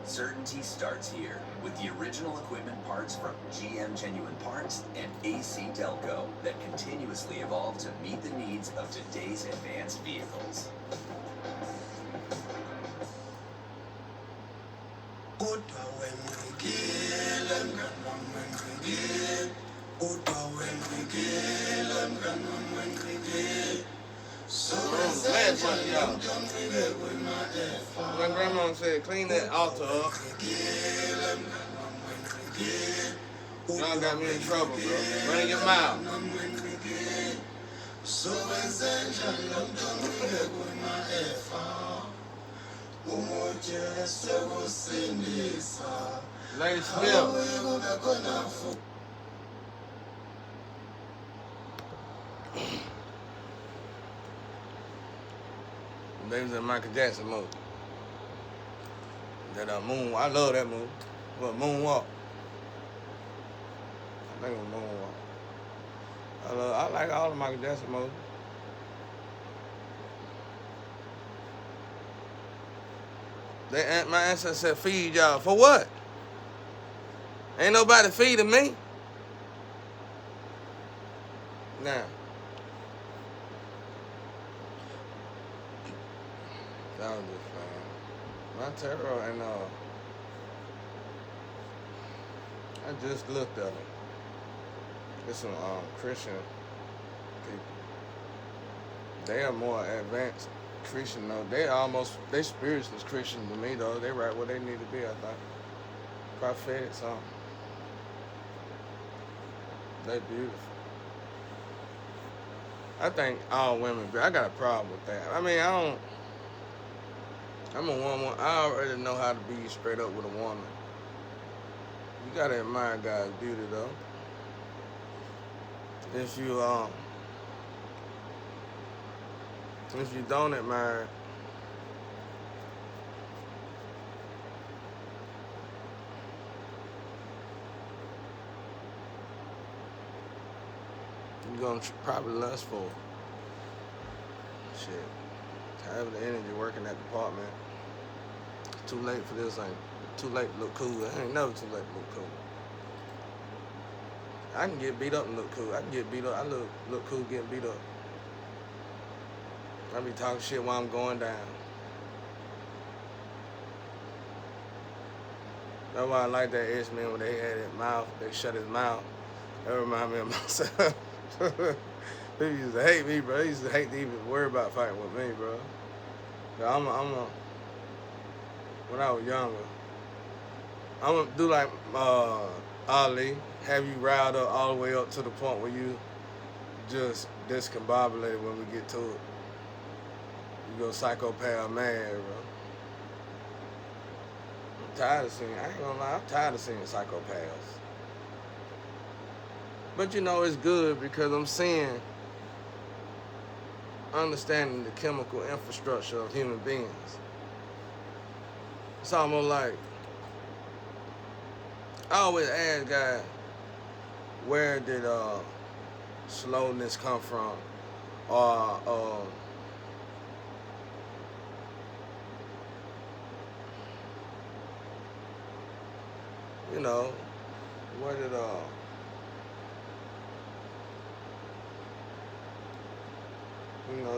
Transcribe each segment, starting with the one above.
Certainty starts here with the original equipment parts from GM Genuine Parts and AC Delco that continuously evolve to meet the needs of today's advanced vehicles. My grandma said, clean that altar up. Y'all got me in trouble, bro. Run your mouth. Lady Smith. Baby's in Michael Jackson mode. That moon, I love that move. What, moonwalk? I think it was moonwalk. I like all the Michael Jackson moves. My ancestor said, feed y'all. For what? Ain't nobody feeding me. Now. That was just fine. My terror and I just looked at them. There's some Christian people. They are more advanced Christian though. They spiritual Christian to me though. They right where they need to be, I think. Prophetic something. They beautiful. I think all women, I got a problem with that. I mean, I'm a woman. I already know how to be straight up with a woman. You gotta admire God's beauty though. If you don't admire it, you're gonna probably lust for it. Shit. Having the energy working that department. It's too late for this, ain't too late to look cool. It ain't never too late to look cool. I can get beat up and look cool. I can get beat up. I look cool getting beat up. I be talking shit while I'm going down. That's why I like that X-Men when they had that mouth, they shut his mouth. That remind me of myself. People used to hate me, bro. They used to hate to even worry about fighting with me, bro. When I was younger, I'm gonna do like Ali, have you riled up all the way up to the point where you just discombobulated when we get to it. You go psychopath mad, bro. I'm tired of seeing, I ain't gonna lie, I'm tired of seeing psychopaths. But you know, it's good because I'm seeing, understanding the chemical infrastructure of human beings. It's almost like, I always ask God, where did slowness come from? Or you know, where did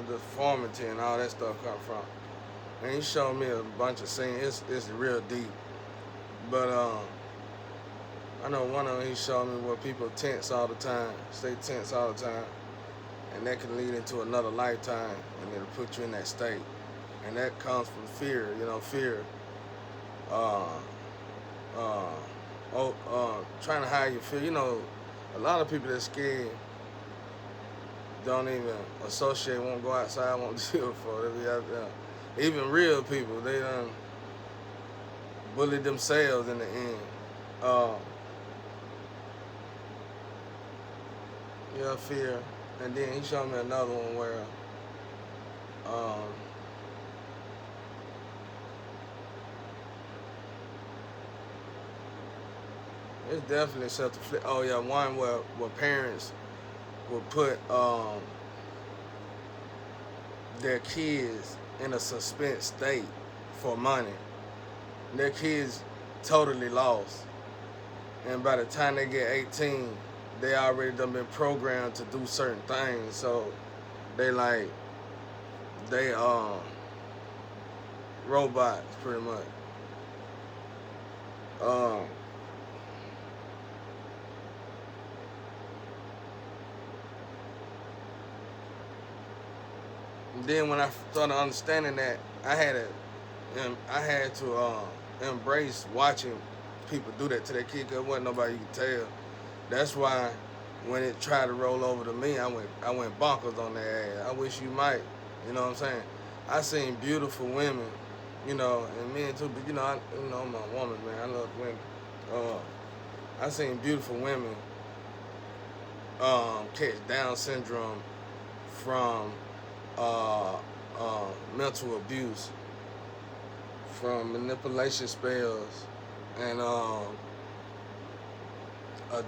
deformity and all that stuff come from? And he showed me a bunch of scenes. It's real deep. But I know one of them, he showed me where people tense all the time, stay tense all the time, and that can lead into another lifetime, and it'll put you in that state. And that comes from fear, fear. Trying to hide your fear. A lot of people that's scared don't even associate, won't go outside, won't deal for it. They be out there. Even real people, they done bullied themselves in the end. Fear. And then he showed me another one where Um, it's definitely self-inflicted. Oh yeah, one where parents will put their kids in a suspense state for money. Their kids totally lost, and by the time they get 18, they already done been programmed to do certain things. So they like they robots pretty much. Um, then when I started understanding that, I had to embrace watching people do that to their kid. Cause wasn't nobody you could tell. That's why when it tried to roll over to me, I went bonkers on their ass. I wish you might. You know what I'm saying? I seen beautiful women, you know, and men too. But I'm a woman, man. I love women. I seen beautiful women catch Down syndrome from mental abuse, from manipulation spells, and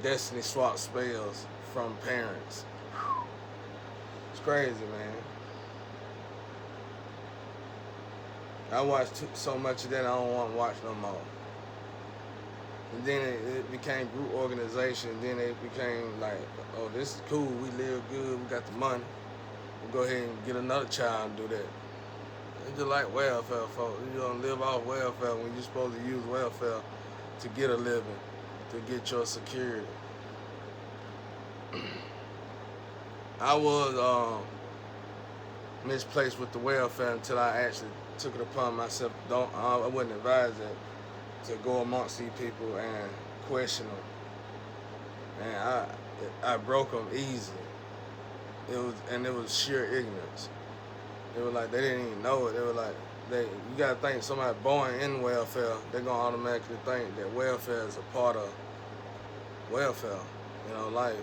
destiny swap spells from parents. It's crazy, man. I watched so much of that I don't want to watch no more. And then it became group organization. Then it became like, oh, this is cool. We live good. We got the money. We'll go ahead and get another child and do that. It's just like welfare, folks. You don't live off welfare when you're supposed to use welfare to get a living, to get your security. I was misplaced with the welfare until I actually took it upon myself. I wouldn't advise that, to go amongst these people and question them. And I broke them easily. It was sheer ignorance. It was like they didn't even know it. They were like, you gotta think somebody born in welfare, they're gonna automatically think that welfare is a part of welfare, life.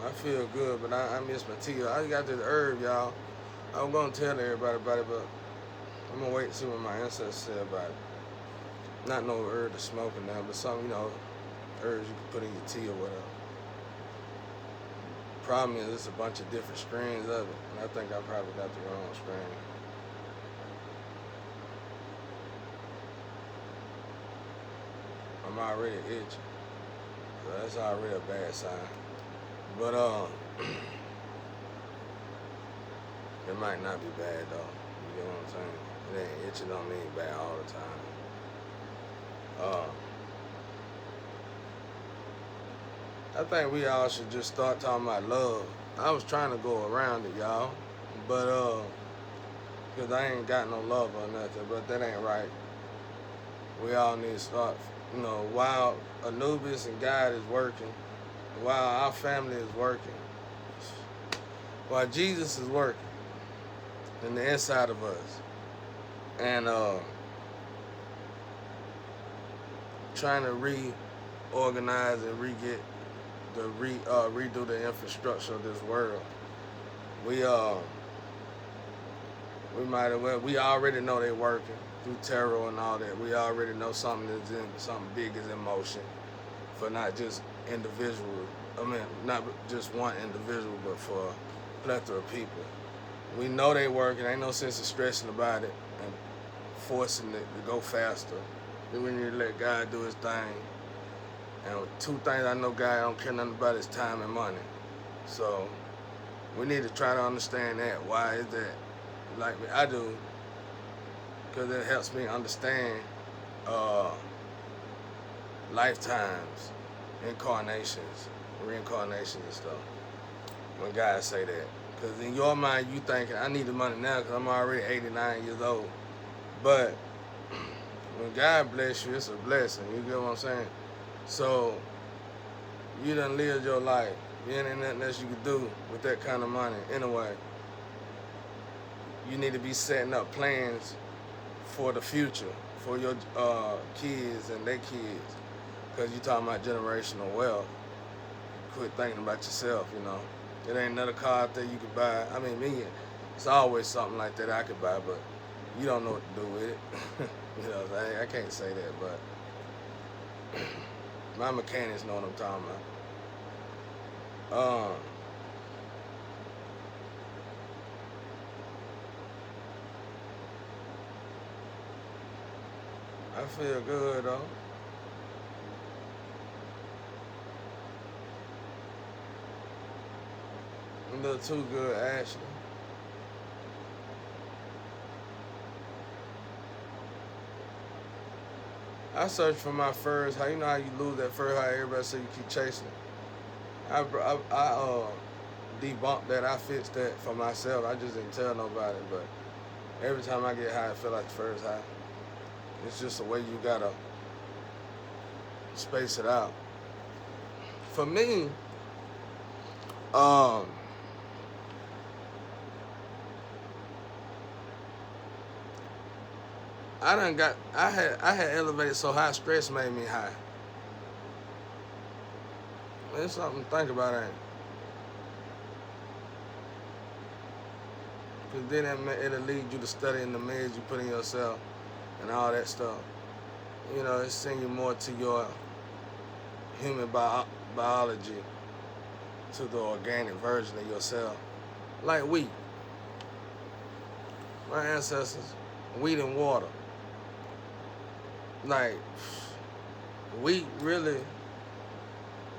I feel good, but I miss my tea. I got this herb, y'all. I'm gonna tell everybody about it, but I'm gonna wait and see what my ancestors say about it. Not no herb to smoking now, but some, herbs you can put in your tea or whatever. Problem is, it's a bunch of different strains of it, and I think I probably got the wrong strain. I'm already itching, so that's already a bad sign. But it might not be bad though. You get what I'm saying? It ain't itching don't mean bad all the time. I think we all should just start talking about love. I was trying to go around it, y'all, but because I ain't got no love or nothing, but that ain't right. We all need to start, while Anubis and God is working, while our family is working, while Jesus is working in the inside of us, and trying to reorganize and redo the infrastructure of this world. We might as well. We already know they're working through terror and all that. We already know something big is in motion for not just individual. Not just one individual, but for a plethora of people. We know they working. Ain't no sense of stressing about it and forcing it to go faster. We need to let God do his thing. And two things I know God don't care nothing about is time and money. So we need to try to understand that. Why is that? Like I do, because it helps me understand lifetimes, incarnations, reincarnations and stuff. When God say that. Because in your mind, you thinking, I need the money now because I'm already 89 years old. But when God bless you, it's a blessing. You get what I'm saying? So you done lived your life. There ain't nothing else you can do with that kind of money anyway. you need to be setting up plans for the future, for your kids and their kids. Because you're talking about generational wealth. Quit thinking about yourself, you know. It ain't another car out there you could buy. I mean, me, it's always something like that I could buy, but you don't know what to do with it. You know, I can't say that, but my mechanics know what I'm talking about. I feel good though. A little too good, actually. I searched for my furs. How you know how you lose that fur? How everybody say you keep chasing it. I debunked that. I fixed that for myself. I just didn't tell nobody. But every time I get high, I feel like the fur's high. It's just the way you gotta space it out. For me, I had elevated so high, stress made me high. It's something to think about, ain't it? Because then it'll lead you to studying the meds you put in yourself and all that stuff. You know, it send you more to your human biology, to the organic version of yourself. Like wheat. My ancestors, wheat and water. Like, wheat really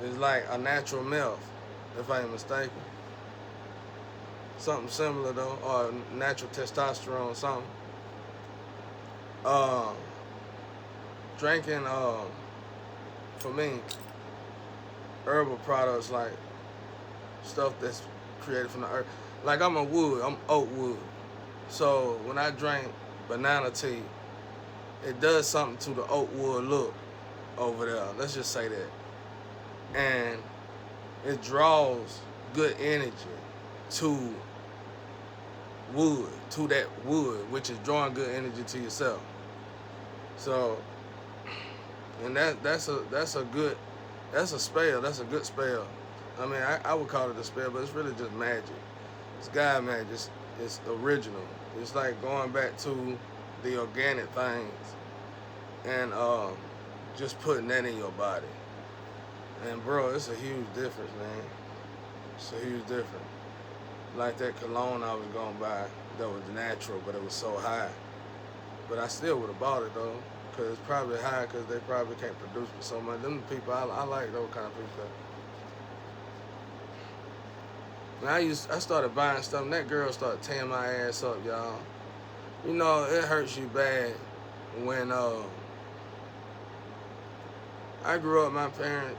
is like a natural milk, if I ain't mistaken. Something similar though, or natural testosterone, something. Drinking, for me, herbal products like stuff that's created from the earth. Like I'm oat wood. So when I drink banana tea, it does something to the oat wood look over there. Let's just say that. And it draws good energy to wood, to that wood, which is drawing good energy to yourself. So, and that's a spell. That's a good spell. I mean, I would call it a spell, but it's really just magic. It's God magic. It's original. It's like going back to the organic things and just putting that in your body. And bro, it's a huge difference, man. It's a huge difference. Like that cologne I was going by that was natural, but it was so high. But I still would have bought it though, because it's probably high because they probably can't produce it so much. Them people, I like those kind of people. And I started buying stuff, and that girl started tearing my ass up, y'all. You know, it hurts you bad when I grew up, my parents,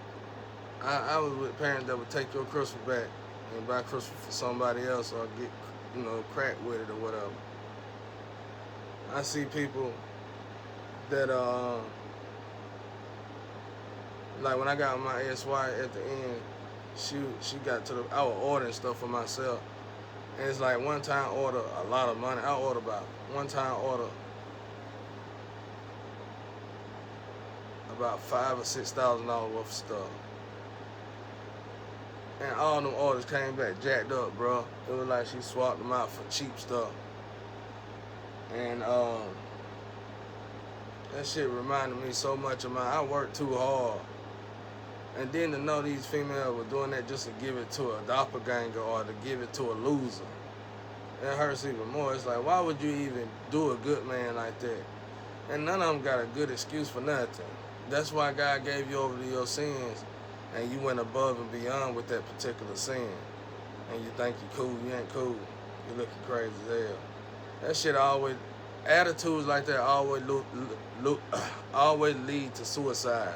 I was with parents that would take your crystal back and buy crystal for somebody else or get, you know, crack with it or whatever. I see people that, like when I got my SY at the end, she got to I was ordering stuff for myself. And it's like one time order a lot of money. I order about $5,000 or $6,000 worth of stuff. And all them orders came back jacked up, bro. It was like she swapped them out for cheap stuff. And that shit reminded me so much of I worked too hard. And then to know these females were doing that just to give it to a doppelganger or to give it to a loser, it hurts even more. It's like, why would you even do a good man like that? And none of them got a good excuse for nothing. That's why God gave you over to your sins, and you went above and beyond with that particular sin. And you think you cool, you ain't cool. You looking crazy as hell. That shit always, attitudes like that always lead to suicide.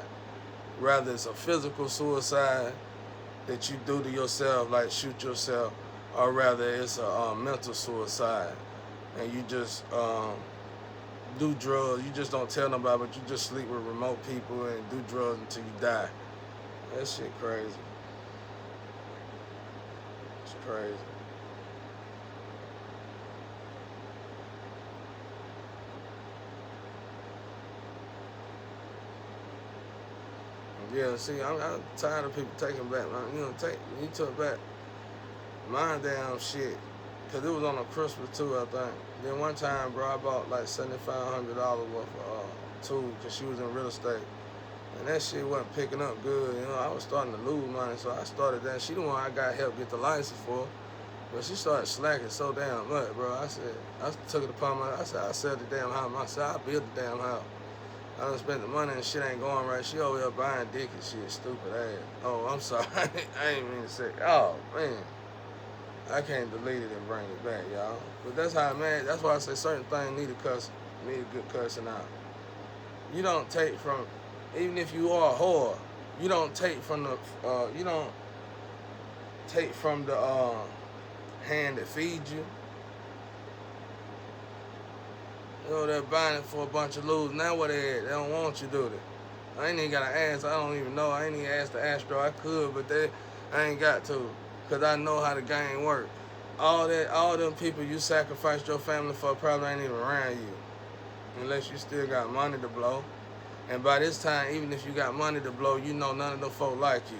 Rather it's a physical suicide that you do to yourself, like shoot yourself, or rather it's a mental suicide. And you just do drugs. You just don't tell nobody, but you just sleep with remote people and do drugs until you die. That shit crazy. It's crazy. Yeah, see, I'm tired of people taking back my, you took back my damn shit. Cause it was on a Christmas too, I think. Then one time, bro, I bought like $7,500 worth of tools, cause she was in real estate. And that shit wasn't picking up good, I was starting to lose money, so I started that. She the one I got help get the license for. But she started slacking so damn much, bro. I took it upon I said, I sell the damn house. I said, I built the damn house. I done spent the money and shit ain't going right. She over here buying dick and shit, stupid ass. Oh, I'm sorry. I ain't mean to say. Oh, man. I can't delete it and bring it back, y'all. But that's how, man, that's why I say certain things need a good cussing out. You don't take from, even if you are a whore, you don't take from the, hand that feeds you. They're buying it for a bunch of losers. Now what they at? They don't want you, do they? I ain't even got to ask. I don't even know. I ain't even asked the Astro. I could, but I ain't got to. Because I know how the game works. All them people you sacrificed your family for probably ain't even around you. Unless you still got money to blow. And by this time, even if you got money to blow, you know none of them folk like you.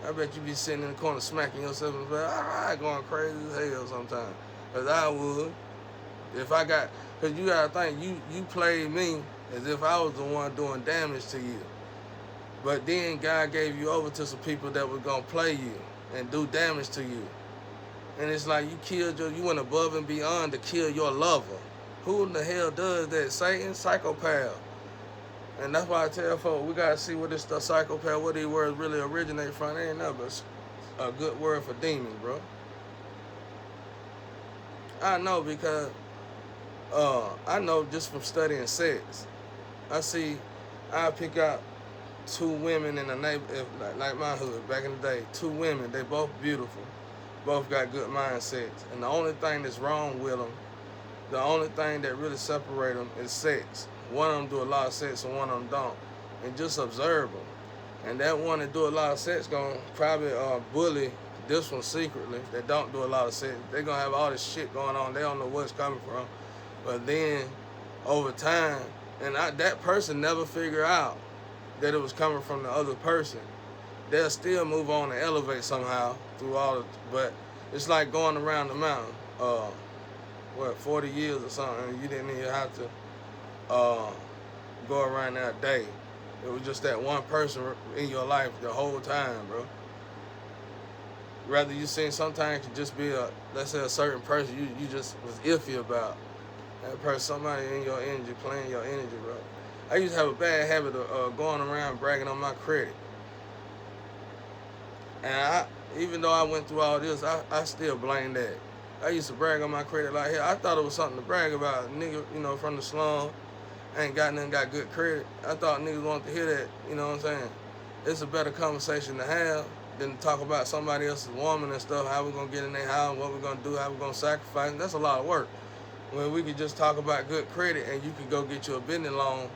I bet you be sitting in the corner smacking yourself in the back, going crazy as hell sometimes. Because I would. Because you got to think, you played me as if I was the one doing damage to you. But then God gave you over to some people that were going to play you and do damage to you. And it's like you went above and beyond to kill your lover. Who in the hell does that? Satan? Psychopath. And that's why I tell folks, we got to see what this stuff, psychopath, what these words really originate from. They ain't nothing but a good word for demons, bro. I know because I know just from studying sex. I pick out two women in the neighborhood, like my hood, back in the day, two women, they both beautiful, both got good mindsets. And the only thing that's wrong with them, the only thing that really separates them is sex. One of them do a lot of sex and one of them don't. And just observe them. And that one that do a lot of sex gonna probably bully this one secretly that don't do a lot of sex. They gonna have all this shit going on. They don't know where it's coming from. But then, over time, and that person never figure out that it was coming from the other person. They'll still move on and elevate somehow through but it's like going around the mountain, 40 years or something, and you didn't even have to go around there a day. It was just that one person in your life the whole time, bro. Rather you seen sometimes it could just be let's say a certain person you just was iffy about. That person, somebody in your energy, playing your energy, bro. I used to have a bad habit of going around bragging on my credit. And even though I went through all this, I still blame that. I used to brag on my credit like hell. I thought it was something to brag about. Nigga, from the slum, ain't got nothing, got good credit. I thought niggas wanted to hear that, you know what I'm saying? It's a better conversation to have than to talk about somebody else's woman and stuff, how we gonna get in their house, what we gonna do, how we gonna sacrifice. That's a lot of work. When we could just talk about good credit and you could go get you a business loan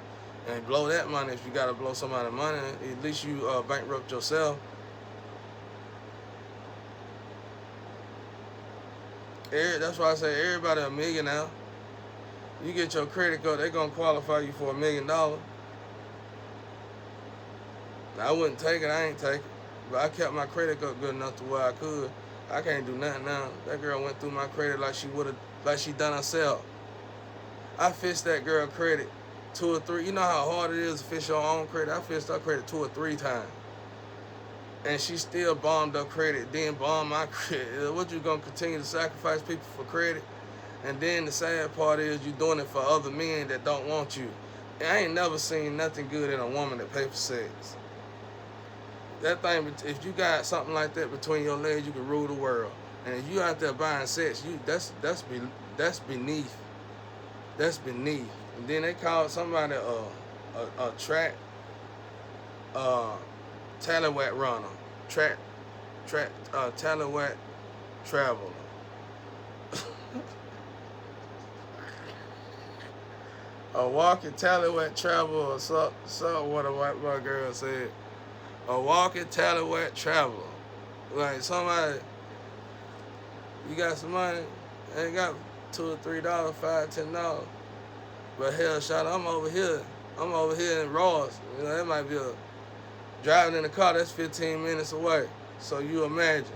and blow that money if you gotta blow somebody's money. At least you bankrupt yourself. That's why I say everybody a millionaire. You get your credit card, they're gonna qualify you for $1 million. I wouldn't take it, I ain't take it. But I kept my credit card good enough to where I could. I can't do nothing now. That girl went through my credit like she done herself. I fixed that girl credit 2 or 3. You know how hard it is to fix your own credit? I fixed her credit 2 or 3 times. And she still bombed her credit, then bombed my credit. What, you gonna continue to sacrifice people for credit? And then the sad part is you doing it for other men that don't want you. And I ain't never seen nothing good in a woman that pay for sex. That thing, if you got something like that between your legs, you can rule the world. And if you out there buying sex, that's beneath. That's beneath. And then they call somebody a track tallywhack runner, tallywhack traveler. A walking tallywhack traveler, or something what a white boy girl said. A walking tallywhack traveler. Like somebody, you got some money, ain't got $2 or $3, $5, $10. But hell, shot, I'm over here. I'm over here in Ross. You know, that might be driving in the car, that's 15 minutes away. So you imagine,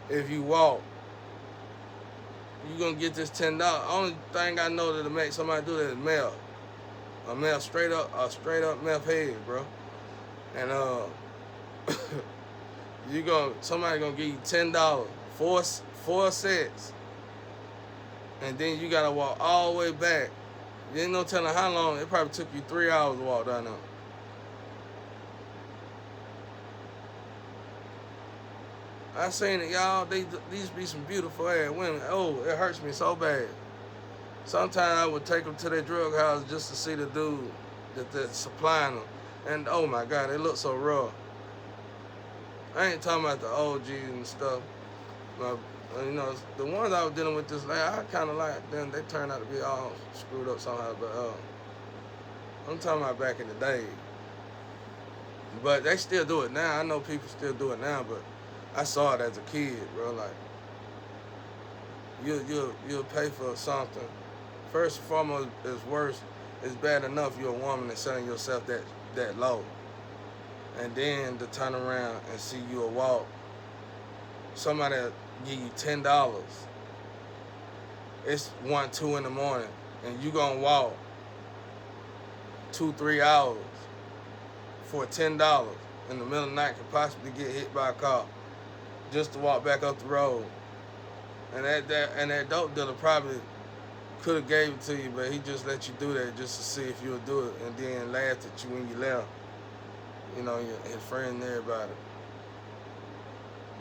if you walk, you're going to get this $10. Only thing I know that'll make somebody do that is meth. A meth, straight up meth head, bro. And somebody gonna give you $10, four sets, and then you gotta walk all the way back. You ain't no telling how long. It probably took you 3 hours to walk down there. I seen it, y'all. These be some beautiful ass women. Oh, it hurts me so bad. Sometimes I would take them to their drug house just to see the dude that's supplying them. And oh my God, they look so raw. I ain't talking about the OGs and stuff. But, you know, the ones I was dealing with this lady, I kind of like them. They turned out to be all screwed up somehow. But I'm talking about back in the day. But they still do it now. I know people still do it now, but I saw it as a kid, bro. Like, you'll pay for something. First and foremost, it's worse. It's bad enough you're a woman and selling yourself that low. And then to turn around and see you a walk, somebody give you $10. It's 1, 2 in the morning, and you gonna walk 2, 3 hours for $10 in the middle of the night, could possibly get hit by a car just to walk back up the road. And that dope dealer probably could have gave it to you, but he just let you do that just to see if you would do it, and then laughed at you when you left. You know, his friend and everybody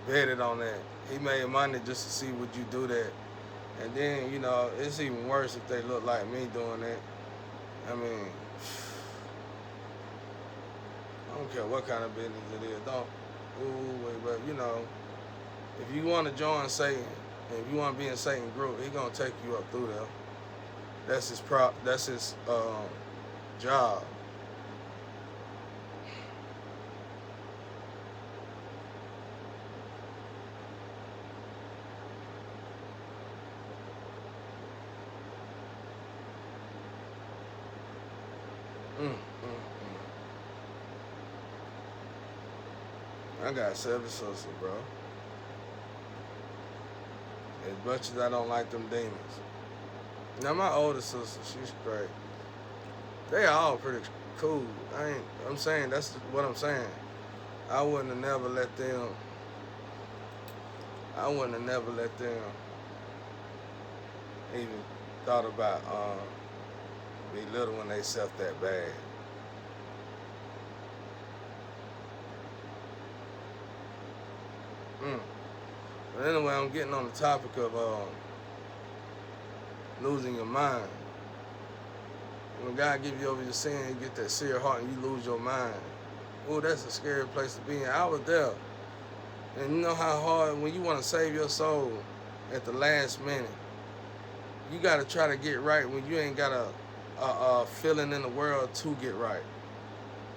betted on that. He made money just to see would you do that. And then, you know, it's even worse if they look like me doing that. I mean, I don't care what kind of business it is. But you know, if you want to join Satan, and if you want to be in Satan's group, he's gonna take you up through there. That's his job. I got 7 sisters, bro. As much as I don't like them demons. Now my older sister, she's great. They all pretty cool. I'm saying, that's what I'm saying. I wouldn't have never let them even thought about belittling themselves that bad. But anyway, I'm getting on the topic of losing your mind. When God gives you over your sin, you get that seared heart and you lose your mind. Oh, that's a scary place to be in. I was there. And you know how hard, when you want to save your soul at the last minute, you got to try to get right when you ain't got a feeling in the world to get right.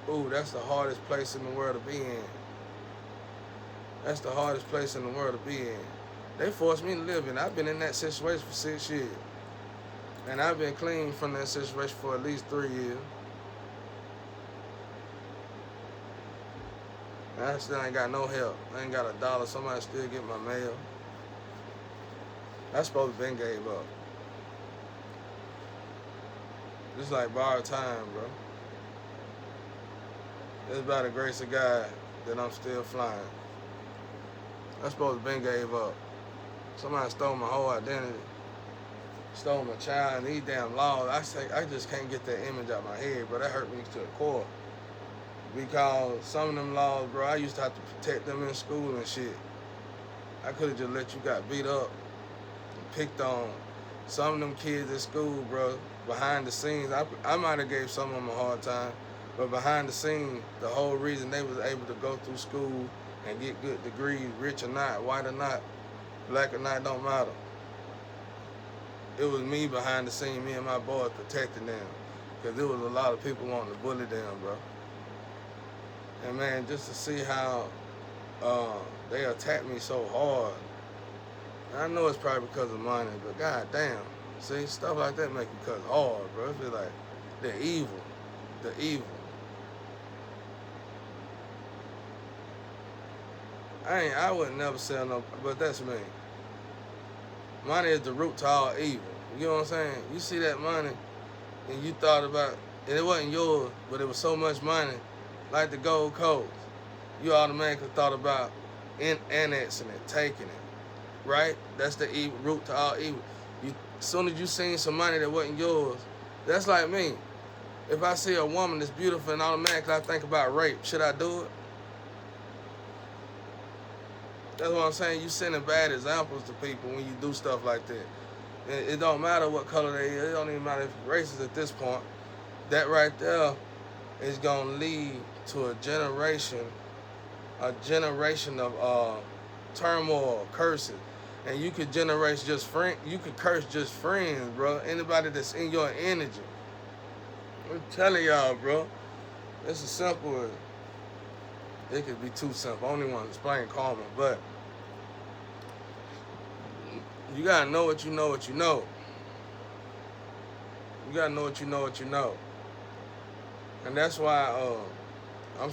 Ooh, that's the hardest place in the world to be in. That's the hardest place in the world to be in. They forced me to live in. I've been in that situation for 6 years. And I've been clean from that situation for at least 3 years. And I still ain't got no help. I ain't got $1. Somebody still get my mail. I supposed to been gave up. It's like borrowed time, bro. It's by the grace of God that I'm still flying. I supposed to been gave up. Somebody stole my whole identity. Stole my child, and these damn laws. I just can't get that image out of my head, bro. That hurt me to the core. Because some of them laws, bro, I used to have to protect them in school and shit. I could have just let you got beat up and picked on. Some of them kids at school, bro, behind the scenes, I might have gave some of them a hard time, but behind the scenes, the whole reason they was able to go through school and get good degrees, rich or not, white or not, black or not, don't matter. It was me behind the scenes, me and my boys protecting them. Because there was a lot of people wanting to bully them, bro. And man, just to see how they attacked me so hard. And I know it's probably because of money, but god damn. See, stuff like that make you cut hard, bro. It feel like they're evil. the evil. I would never sell no, but that's me. Money is the root to all evil. You know what I'm saying? You see that money, and you thought about, and it wasn't yours, but it was so much money, like the Gold Coast. You automatically thought about annexing it, taking it, right? That's the evil, root to all evil. As soon as you seen some money that wasn't yours, that's like me. If I see a woman that's beautiful and automatically I think about rape, should I do it? That's what I'm saying. You sending bad examples to people when you do stuff like that. It don't matter what color they is. It don't even matter if it's racist at this point. That right there is gonna lead to a generation of turmoil, curses. And you could generate just friend. You could curse just friends, bro. Anybody that's in your energy. I'm telling y'all, bro. It's as simple as. It could be too simple. I only want to explain karma, but you gotta know what you know what you know. You gotta know what you know what you know. And that's why I'm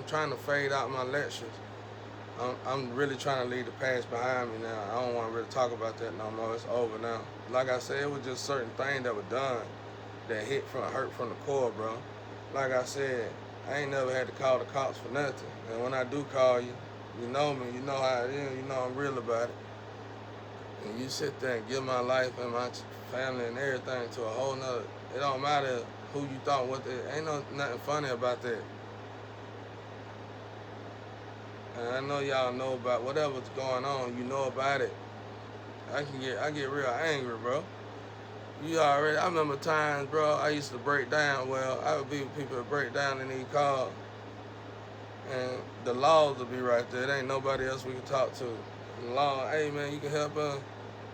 trying to fade out my lectures. I'm really trying to leave the past behind me now. I don't want to really talk about that no more. It's over now. Like I said, it was just certain things that were done that hurt from the core, bro. Like I said, I ain't never had to call the cops for nothing. And when I do call you, you know me, you know how it is, you know I'm real about it. And you sit there and give my life and my family and everything to a whole nother, it don't matter who you thought, ain't nothing funny about that. And I know y'all know about whatever's going on, you know about it. I get real angry, bro. I remember times, bro, I used to break down. Well, I would be with people that break down and need calls. And the laws would be right there. There ain't nobody else we can talk to. And the law, hey man, you can help us?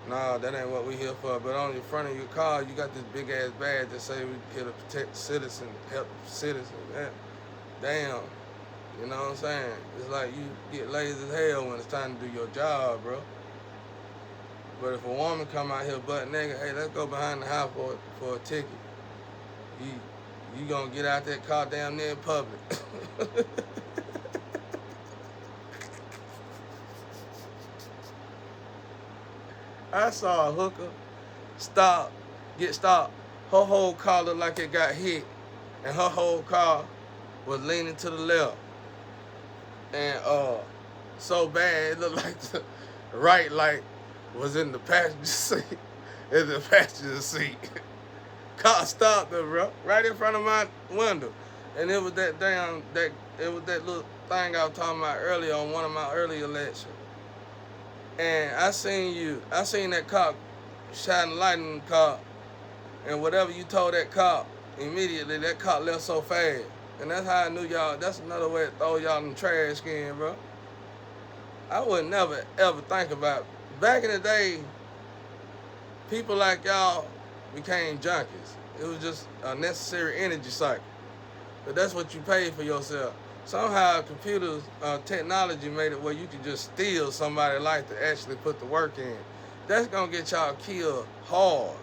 Nah, that ain't what we here for. But on the front of your car, you got this big ass badge that say we here to protect the citizen, help the citizen. Man, damn, you know what I'm saying? It's like you get lazy as hell when it's time to do your job, bro. But if a woman come out here butt naked, hey, let's go behind the house for a ticket. You gonna get out that car damn near in public. I saw a hooker get stopped. Her whole car looked like it got hit, and her whole car was leaning to the left. And so bad it looked like the right light was in the passenger seat. In the passenger seat. Car stopped her, bro, right in front of my window. And it was that little thing I was talking about earlier on one of my earlier lectures. And I seen that cop shining light in the car, and whatever you told that cop, immediately that cop left so fast. And that's how I knew y'all, that's another way to throw y'all in the trash can, bro. I would never ever think about, back in the day, people like y'all became junkies. It was just a necessary energy cycle. But that's what you paid for yourself. Somehow computers, technology made it where you could just steal somebody's life to actually put the work in. That's gonna get y'all killed hard.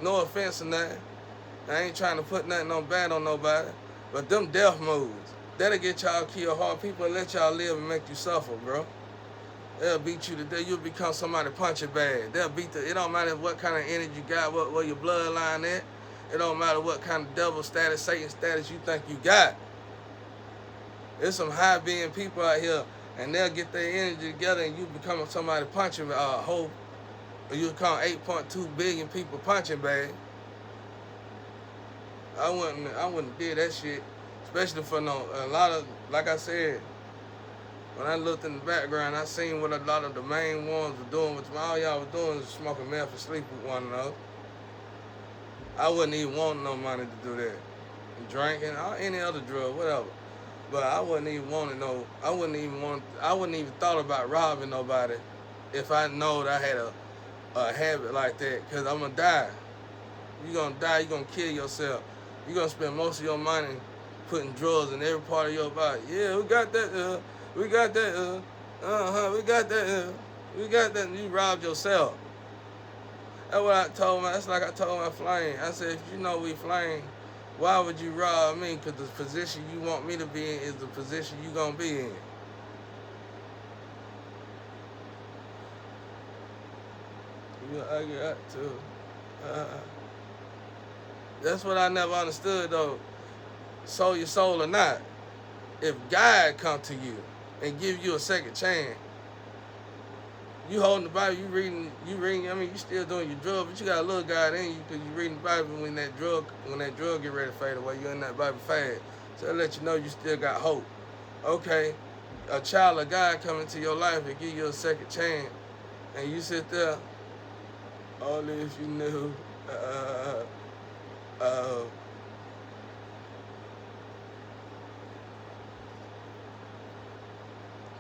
No offense or nothing. I ain't trying to put nothing on bad on nobody. But them death moves, that'll get y'all killed hard. People will let y'all live and make you suffer, bro. They'll beat you to death. You'll become somebody punching bag. They'll beat it don't matter what kind of energy you got, where your bloodline at. It don't matter what kind of devil status, Satan status you think you got. There's some high being people out here, and they'll get their energy together, and you become somebody punching or you become 8.2 billion people punching bag. I wouldn't did that shit, especially for a lot of, like I said, when I looked in the background, I seen what a lot of the main ones were doing, which all y'all was doing was smoking meth and sleep with one another. I wouldn't even want no money to do that. Drinking, or any other drug, whatever. But I wouldn't even thought about robbing nobody if I know that I had a habit like that, because I'm gonna die. You're gonna die, you're gonna kill yourself. You're gonna spend most of your money putting drugs in every part of your body. Yeah, we got that, we got that, we got that, we got that, and you robbed yourself. That's what I told my, that's like I told my flame. I said, if you know we flame, Why would you rob me? Because the position you want me to be in is the position you gonna be in. I got to. That's what I never understood though. Sold your soul or not. If God come to you and give you a second chance, you holding the Bible, you reading, I mean, you still doing your drug, but you got a little God in you because you reading the Bible when that drug get ready to fade away, you in that Bible fast. So that let you know you still got hope. Okay, a child of God come into your life and give you a second chance, and you sit there, only if you knew,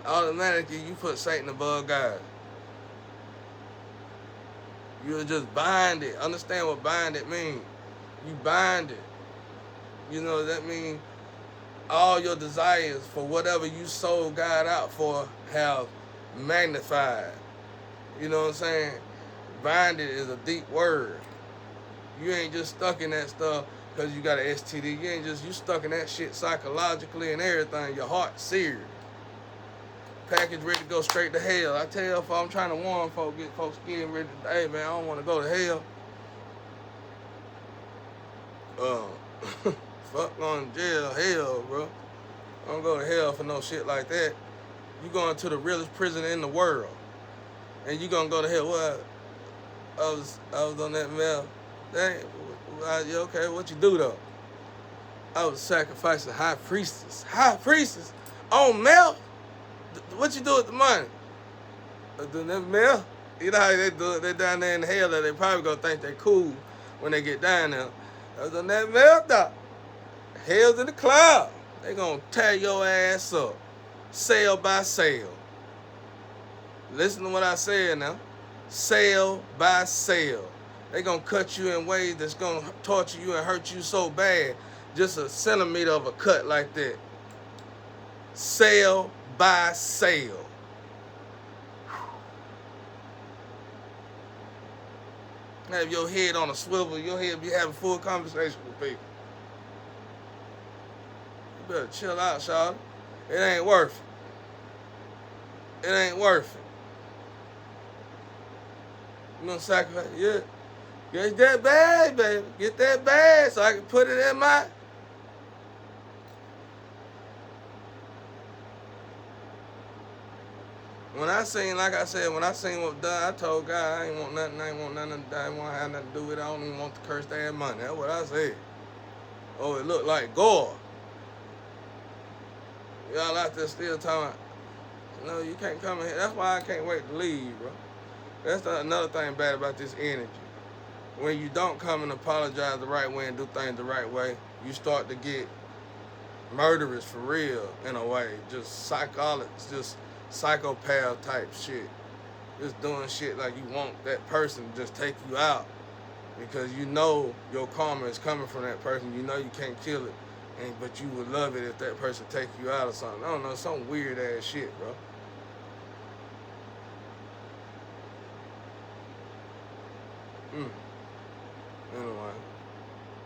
automatically you put Satan above God. You'll just bind it. Understand what bind it means. You bind it. You know, that means all your desires for whatever you sold God out for have magnified. You know what I'm saying? Bind it is a deep word. You ain't just stuck in that stuff because you got an STD. You ain't just, you stuck in that shit psychologically and everything. Your heart seared. Package ready to go straight to hell. I tell you, if I'm trying to warn folks, get folks getting ready to, hey man, I don't want to go to hell. Fuck going to jail, hell, bro. I don't go to hell for no shit like that. You going to the realest prison in the world, and you gonna go to hell? What? I was on that meth. Dang, okay, what you do though? I was sacrificing high priestess on meth. What you do with the money? Doing that meth? You know how they do it? They down there in the hell, they probably gonna think they cool when they get down there. I was on that meth, though. Hell's in the cloud. They gonna tear your ass up, cell by cell. Listen to what I said now. Cell by cell. They gonna cut you in ways that's gonna torture you and hurt you so bad. Just a centimeter of a cut like that. Cell by cell. Have your head on a swivel, your head be having full conversation with people. You better chill out, Charlotte. It ain't worth it. It ain't worth it. You gonna sacrifice? Yeah. Get that bag, baby. Get that bag so I can put it in my. When I seen, like I said, when I seen what done, I told God I ain't want nothing, I ain't want to have nothing to do with it. I don't even want the cursed ass money. That's what I said. Oh, it looked like gore. Y'all out there still talking, no, you can't come in here. That's why I can't wait to leave, bro. That's another thing bad about this energy. When you don't come and apologize the right way and do things the right way, you start to get murderous for real in a way. Just just psychopath type shit. Just doing shit like you want that person to just take you out because you know your karma is coming from that person. You know you can't kill it, but you would love it if that person take you out or something. I don't know, some weird ass shit, bro. Anyway.